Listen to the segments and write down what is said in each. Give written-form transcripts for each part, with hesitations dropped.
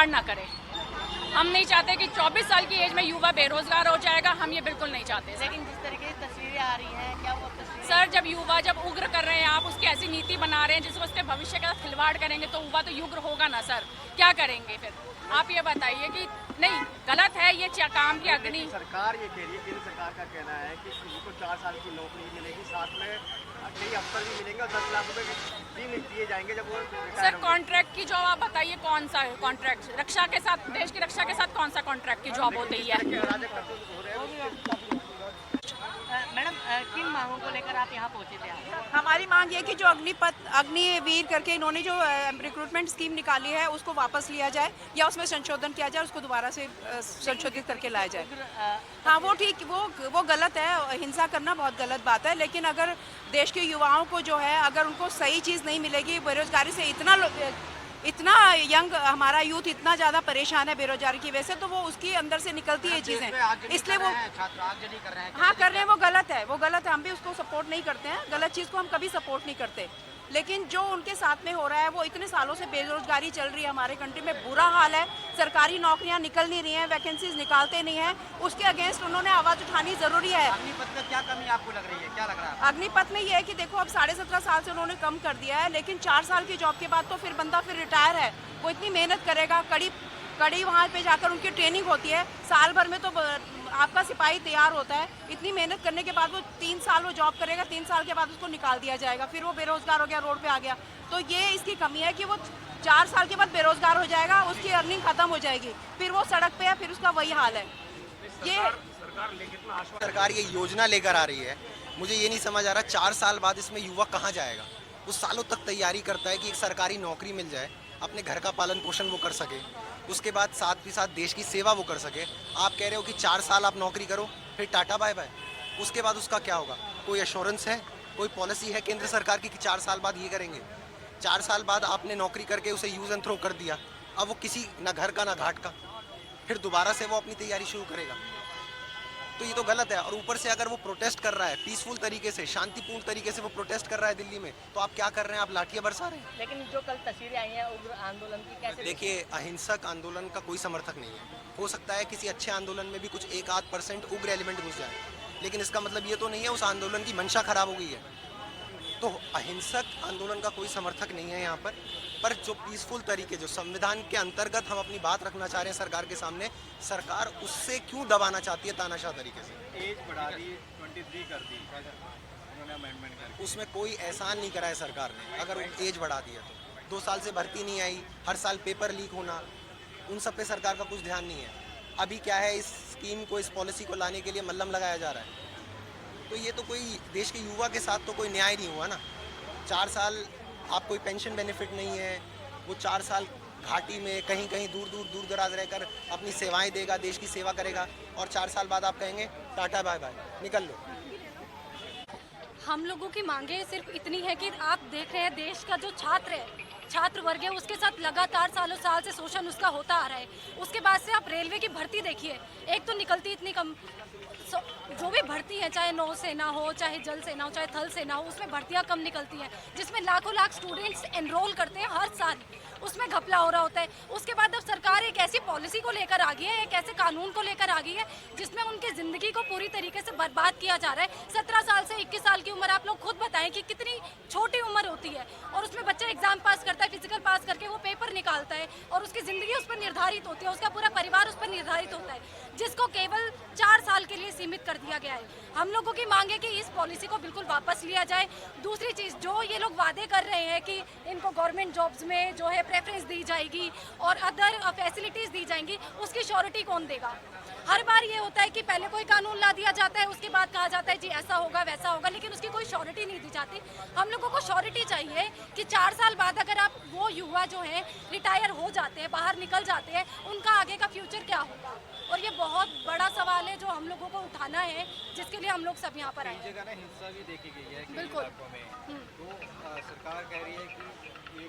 खिलवाड़ ना करे। हम नहीं चाहते कि 24 साल की एज में युवा बेरोजगार हो जाएगा, हम ये बिल्कुल नहीं चाहते। लेकिन जिस तरीके की तस्वीरें आ रही हैं, क्या वो तस्वीरें सर, जब युवा जब उग्र कर रहे हैं, आप उसकी ऐसी नीति बना रहे हैं जिसमें उसके भविष्य का खिलवाड़ करेंगे, तो युवा तो उग्र होगा ना सर। क्या करेंगे फिर? आप ये बताइए कि नहीं, गलत है ये काम की अग्नि। सरकार ये कह रही है, केंद्र सरकार का कहना है कि उनको 4 साल की नौकरी मिलेगी, साथ में कई अफसर भी मिलेंगे और 10 लाख रुपए भी दिए जाएंगे जब वो सर कॉन्ट्रैक्ट की जॉब आप बताइए कौन सा है कॉन्ट्रैक्ट? रक्षा के साथ, देश की रक्षा के साथ कौन सा कॉन्ट्रैक्ट की जॉब होती है? मैडम, किन मांगों को लेकर आप यहाँ पहुँचे थे? हमारी मांग ये कि जो अग्निवीर करके इन्होंने जो रिक्रूटमेंट स्कीम निकाली है उसको वापस लिया जाए या उसमें संशोधन किया जाए, उसको दोबारा से संशोधित करके लाया जाए। हाँ, वो ठीक, वो गलत है, हिंसा करना बहुत गलत बात है, लेकिन अगर देश के युवाओं को जो है अगर उनको सही चीज़ नहीं मिलेगी, बेरोजगारी से इतना यंग हमारा यूथ इतना ज़्यादा परेशान है बेरोजगारी की वजह से, तो वो उसकी अंदर से निकलती है चीज़ें, इसलिए वो छात्र आगजनी कर रहे हैं। हाँ कर रहे हैं, वो गलत है, वो गलत है। हम भी उसको सपोर्ट नहीं करते हैं, गलत चीज़ को हम कभी सपोर्ट नहीं करते, लेकिन जो उनके साथ में हो रहा है, वो इतने सालों से बेरोजगारी चल रही है हमारे कंट्री में, बुरा हाल है, सरकारी नौकरियां निकल नहीं रही हैं, वैकेंसीज निकालते नहीं हैं, उसके अगेंस्ट उन्होंने आवाज़ उठानी ज़रूरी है। अग्निपथ में क्या कमी आपको लग रही है, क्या लग रहा है? अग्निपथ में ये है कि देखो अब 17.5 साल से उन्होंने कम कर दिया है, लेकिन 4 साल की जॉब के बाद तो फिर बंदा फिर रिटायर है, वो इतनी मेहनत करेगा, कड़ी वहाँ पे जाकर उनकी ट्रेनिंग होती है, साल भर में तो आपका सिपाही तैयार होता है, इतनी मेहनत करने के बाद वो 3 साल वो जॉब करेगा, 3 साल के बाद उसको निकाल दिया जाएगा, फिर वो बेरोजगार हो गया, रोड पे आ गया। तो ये इसकी कमी है कि वो 4 साल के बाद बेरोजगार हो जाएगा, उसकी अर्निंग खत्म हो जाएगी, फिर वो सड़क पे है, फिर उसका वही हाल है। ये सरकार ये योजना लेकर आ रही है, मुझे ये नहीं समझ आ रहा 4 साल बाद इसमें युवा कहाँ जाएगा। वो सालों तक तैयारी करता है कि एक सरकारी नौकरी मिल जाए, अपने घर का पालन पोषण वो कर सके, उसके बाद साथ ही साथ देश की सेवा वो कर सके। आप कह रहे हो कि 4 साल आप नौकरी करो फिर टाटा बाय बाय, उसके बाद उसका क्या होगा? कोई एश्योरेंस है, कोई पॉलिसी है केंद्र सरकार की कि 4 साल बाद ये करेंगे? 4 साल बाद आपने नौकरी करके उसे यूज़ एंड थ्रो कर दिया, अब वो किसी ना घर का ना घाट का, फिर दोबारा से वो अपनी तैयारी शुरू करेगा, तो ये तो गलत है। और ऊपर से अगर वो प्रोटेस्ट कर रहा है पीसफुल तरीके से, शांतिपूर्ण तरीके से वो प्रोटेस्ट कर रहा है दिल्ली में, तो आप क्या कर रहे हैं? आप लाठियां बरसा रहे हैं। लेकिन जो कल तस्वीरें आई हैं उग्र आंदोलन की, कैसे देखिए, अहिंसक आंदोलन का कोई समर्थक नहीं है। हो सकता है किसी अच्छे आंदोलन में भी कुछ 1-8% उग्र एलिमेंट घुस जाए, लेकिन इसका मतलब ये तो नहीं है उस आंदोलन की मंशा खराब हो गई है। तो अहिंसक आंदोलन का कोई समर्थक नहीं है यहाँ पर जो पीसफुल तरीके, जो संविधान के अंतर्गत हम अपनी बात रखना चाह रहे हैं सरकार के सामने, सरकार उससे क्यों दबाना चाहती है तानाशाह तरीके से? एज बढ़ा दी, 23 कर दी, उन्होंने अमेंडमेंट कर। उसमें कोई एहसान नहीं करा है सरकार ने, अगर एज बढ़ा दी है तो 2 साल से भर्ती नहीं आई, हर साल पेपर लीक होना, उन सब पे सरकार का कुछ ध्यान नहीं है। अभी क्या है, इस स्कीम को, इस पॉलिसी को लाने के लिए मल्लम लगाया जा रहा है, तो ये तो कोई देश के युवा के साथ तो कोई न्याय नहीं हुआ ना। 4 साल आप कोई पेंशन बेनिफिट नहीं है, वो 4 साल घाटी में कहीं कहीं दूर दराज रहकर अपनी सेवाएं देगा, देश की सेवा करेगा, और 4 साल बाद आप कहेंगे टाटा बाय बाय, निकल लो। हम लोगों की मांगे सिर्फ इतनी है कि आप देख रहे हैं देश का जो छात्र वर्ग है उसके साथ लगातार साल से शोषण उसका होता आ रहा है। उसके बाद से आप रेलवे की भर्ती देखिए, एक तो निकलती इतनी कम, जो भी भर्ती है, चाहे नौसेना हो, चाहे जल सेना हो, चाहे थल सेना हो, उसमें भर्तियां कम निकलती हैं, जिसमें लाखों लाख स्टूडेंट्स एनरोल करते हैं हर साल, उसमें घपला हो रहा होता है। उसके बाद अब सरकार एक ऐसी पॉलिसी को लेकर आ गई है, एक ऐसे कानून को लेकर आ गई है जिसमें उनकी ज़िंदगी को पूरी तरीके से बर्बाद किया जा रहा है। 17 साल से 21 साल की उम्र, आप लोग खुद बताएं कि कितनी छोटी उम्र होती है, और उसमें बच्चा एग्जाम पास करता है, फिजिकल पास करके वो पेपर निकालता है, और उसकी ज़िंदगी उस पर निर्धारित होती है, उसका पूरा परिवार उस पर निर्धारित होता है, जिसको केवल 4 साल के लिए सीमित कर दिया गया है। हम लोगों की मांग है कि इस पॉलिसी को बिल्कुल वापस लिया जाए। दूसरी चीज़, जो ये लोग वादे कर रहे हैं कि इनको गवर्नमेंट जॉब्स में जो है प्रेफरेंस दी जाएगी और अदर फैसिलिटीज़ दी जाएंगी, उसकी श्योरिटी कौन देगा? हर बार ये होता है कि पहले कोई कानून ला दिया जाता है, उसके बाद कहा जाता है जी ऐसा होगा वैसा होगा, लेकिन उसकी कोई श्योरिटी नहीं दी जाती। हम लोगों को श्योरिटी चाहिए कि 4 साल बाद अगर आप वो युवा जो हैं रिटायर हो जाते हैं, बाहर निकल जाते हैं, उनका आगे का फ्यूचर क्या होगा? और ये बहुत बड़ा सवाल है जो हम लोगों को उठाना है, जिसके लिए हम लोग सब यहाँ पर आए हैं। जगह ना हिंसा भी देखी गई है बिल्कुल। तो सरकार कह रही है कि ये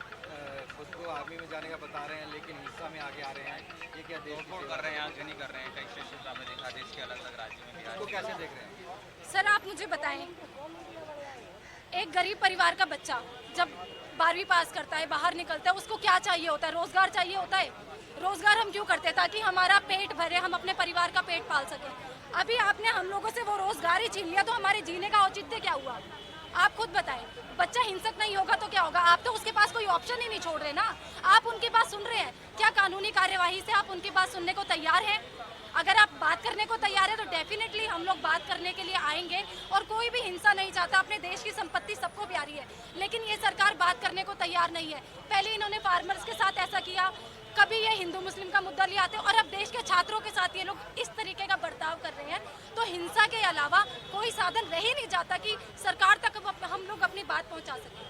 खुद को आर्मी में जाने का बता रहे हैं, लेकिन हिंसा में आगे आ रहे हैं, ये क्या देश कर रहे हैं, आगजनी कर रहे हैं, कई स्टेशन में देखा देश के अलग अलग राज्यों में भी। तो कैसे देख रहे हैं सर? आप मुझे बताएं, एक गरीब परिवार का बच्चा जब 12वीं पास करता है, बाहर निकलता है, उसको क्या चाहिए होता है? रोजगार चाहिए होता है। रोजगार हम क्यों करते हैं? ताकि हमारा पेट भरे, हम अपने परिवार का पेट पाल सकें। अभी आपने हम लोगों से वो रोजगार ही छीन लिया, तो हमारे जीने का औचित्य क्या हुआ? आप खुद बताएं। बच्चा हिंसक नहीं होगा तो क्या होगा? आप तो उसके पास कोई ऑप्शन ही नहीं छोड़ रहे ना। आप उनकी बात सुन रहे हैं क्या? कानूनी कार्यवाही से आप उनकी बात सुनने को तैयार हैं? अगर आप बात करने को तैयार है तो डेफिनेटली हम लोग बात करने के लिए आएंगे। और कोई भी हिंसा नहीं चाहता, अपने देश की संपत्ति सबको प्यारी है, लेकिन ये सरकार बात करने को तैयार नहीं है। पहले इन्होंने फार्मर्स के साथ ऐसा किया, कभी ये हिंदू मुस्लिम का मुद्दा ले आते, और अब देश के छात्रों के साथ ये लोग इस तरीके का बर्ताव कर रहे हैं। तो हिंसा के अलावा कोई साधन रह ही नहीं जाता कि सरकार तक हम लोग अपनी बात पहुंचा सकें।